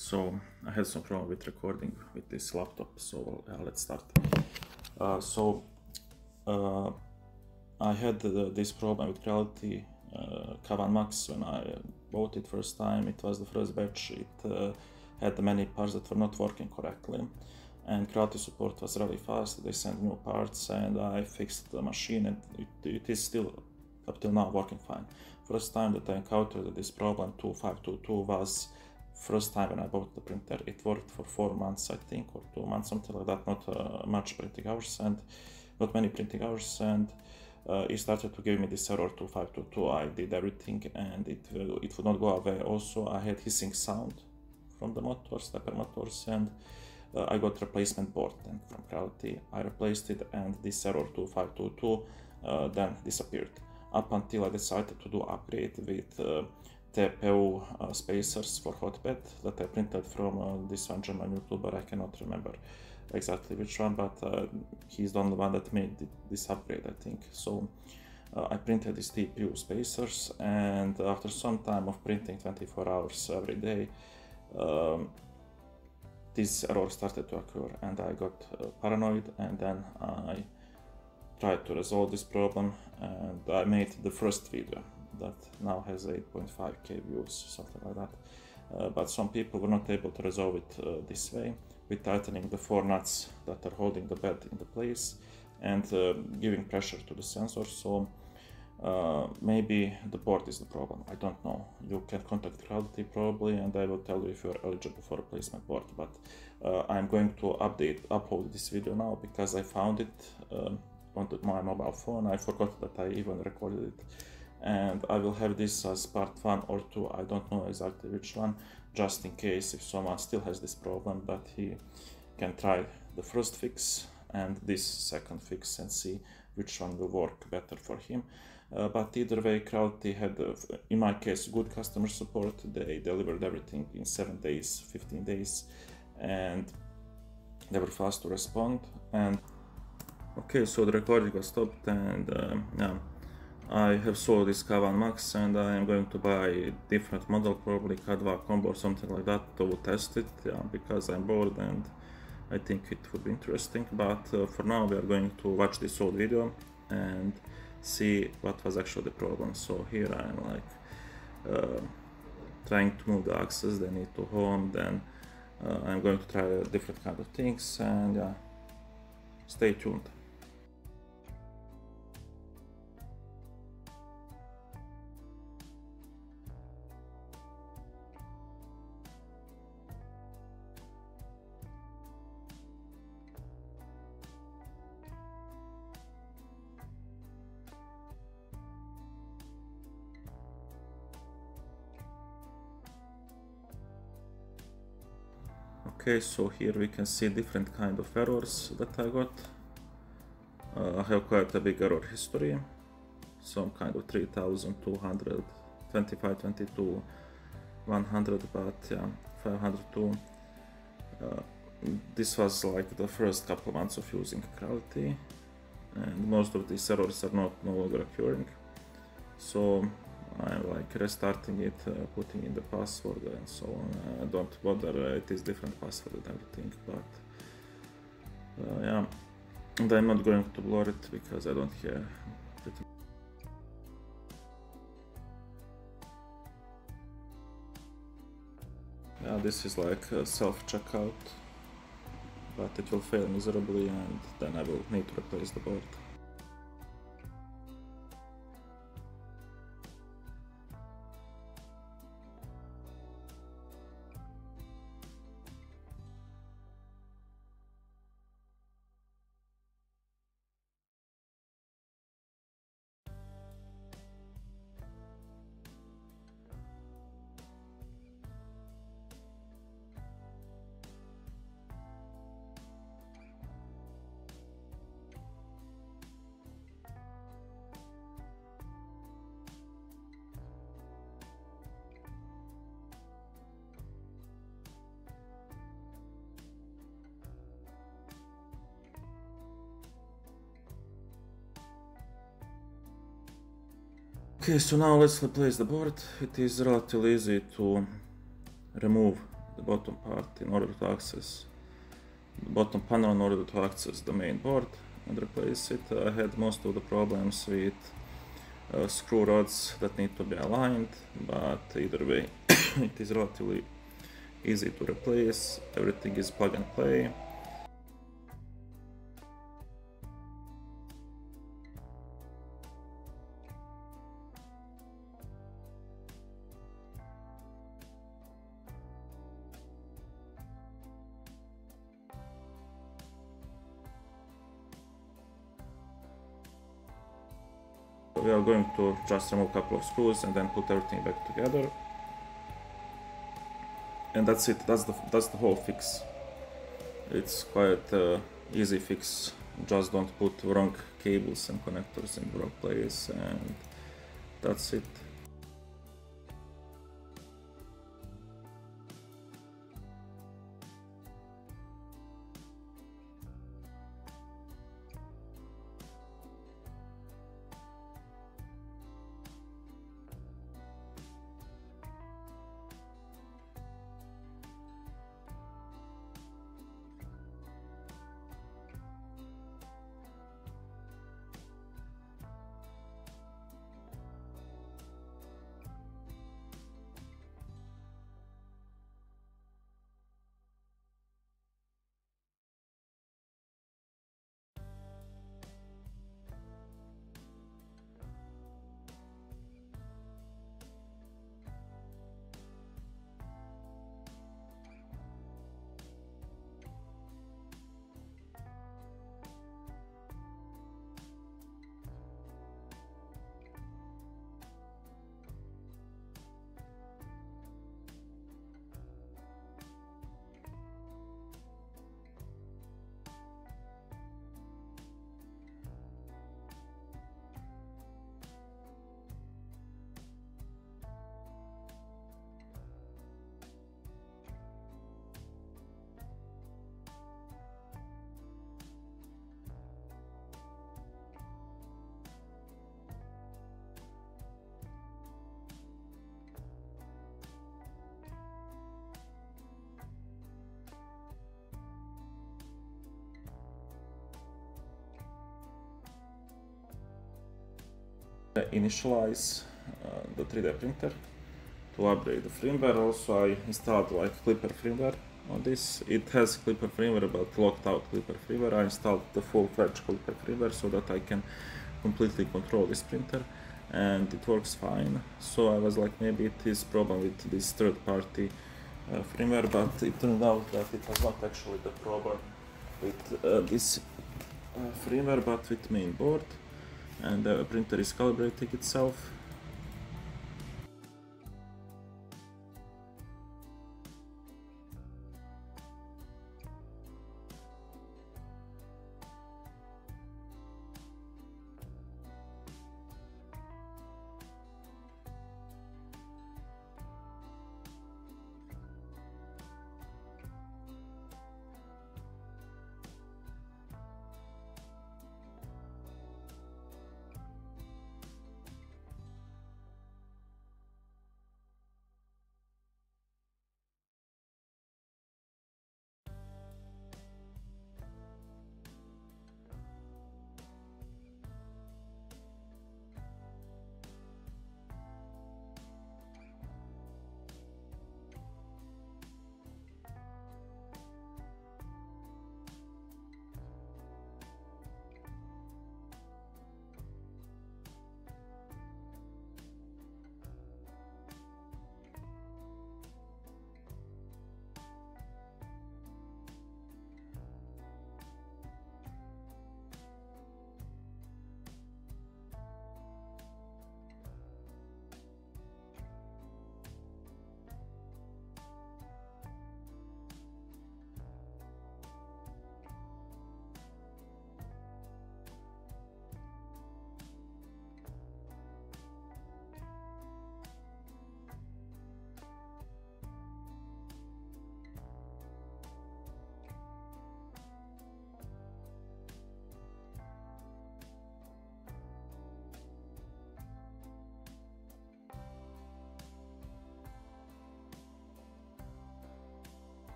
So I had some problem with recording with this laptop, so let's start. I had this problem with Creality K1 Max when I bought it first time. It was the first batch. It had many parts that were not working correctly, and Creality support was really fast. They sent new parts and I fixed the machine, and it is still up till now working fine. First time that I encountered this problem 2522 was first time when I bought the printer. It worked for 4 months, I think, or 2 months, something like that. Not much printing hours and not many printing hours, and it started to give me this error 2522. I did everything and it would not go away. Also, I had hissing sound from the motors, stepper motors, and I got replacement board then from Creality. I replaced it and this error 2522 then disappeared. Up until I decided to do upgrade with TPU spacers for hotbed that I printed from this one German YouTuber. I cannot remember exactly which one, but he's the only one that made this upgrade, I think. So I printed these TPU spacers, and after some time of printing 24 hours every day, this error started to occur, and I got paranoid, and then I tried to resolve this problem, and I made the first video that now has 8.5k views, something like that. But some people were not able to resolve it this way, with tightening the 4 nuts that are holding the bed into place and giving pressure to the sensor. So maybe the board is the problem, I don't know. You can contact Creality probably, and I will tell you if you are eligible for replacement board. But I'm going to upload this video now because I found it on my mobile phone. I forgot that I even recorded it, and I will have this as part 1 or 2, I don't know exactly which one, just in case if someone still has this problem, that he can try the first fix and this second fix and see which one will work better for him. But either way, Creality had, in my case, good customer support. They delivered everything in 7 days, 15 days, and they were fast to respond. And okay, so the recording was stopped, and yeah, I have sold this K1 Max, and I am going to buy a different model, probably K2 combo or something like that, to test it, yeah, because I'm bored and I think it would be interesting. But for now we are going to watch this old video and see what was actually the problem. So here I am like trying to move the axes, they need to home, then I'm going to try different kind of things, and yeah, stay tuned. Okay, so here we can see different kind of errors that I got. I have quite a big error history, some kind of 3200, 25, 22, 100, but yeah, 502. This was like the first couple months of using Creality, and most of these errors are no longer occurring. So I'm like restarting it, putting in the password and so on. Don't bother, it is different password and everything, but yeah, and I'm not going to blur it because I don't care. Yeah, this is like a self-checkout, but it will fail miserably, and then I will need to replace the board. Okay, so now let's replace the board. It is relatively easy to remove the bottom part in order to access the bottom panel in order to access the main board and replace it. I had most of the problems with screw rods that need to be aligned, but either way it is relatively easy to replace. Everything is plug and play. We are going to just remove a couple of screws and then put everything back together. And that's it, that's the whole fix. It's quite easy fix, just don't put wrong cables and connectors in the wrong place, and that's it. Initialize the 3D printer to upgrade the firmware. Also I installed like Clipper firmware on this. It has Clipper firmware but locked out Clipper firmware. I installed the full-fledged Clipper firmware so that I can completely control this printer, and it works fine. So I was like, maybe it is problem with this third-party firmware, but it turned out that it was not actually the problem with this firmware but with main board. And the printer is calibrating itself.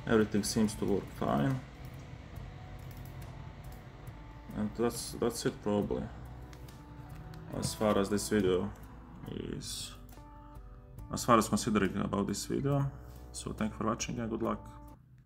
Everything seems to work fine. And that's it probably, as far as this video is, as far as considering about this video. So thank you for watching and good luck.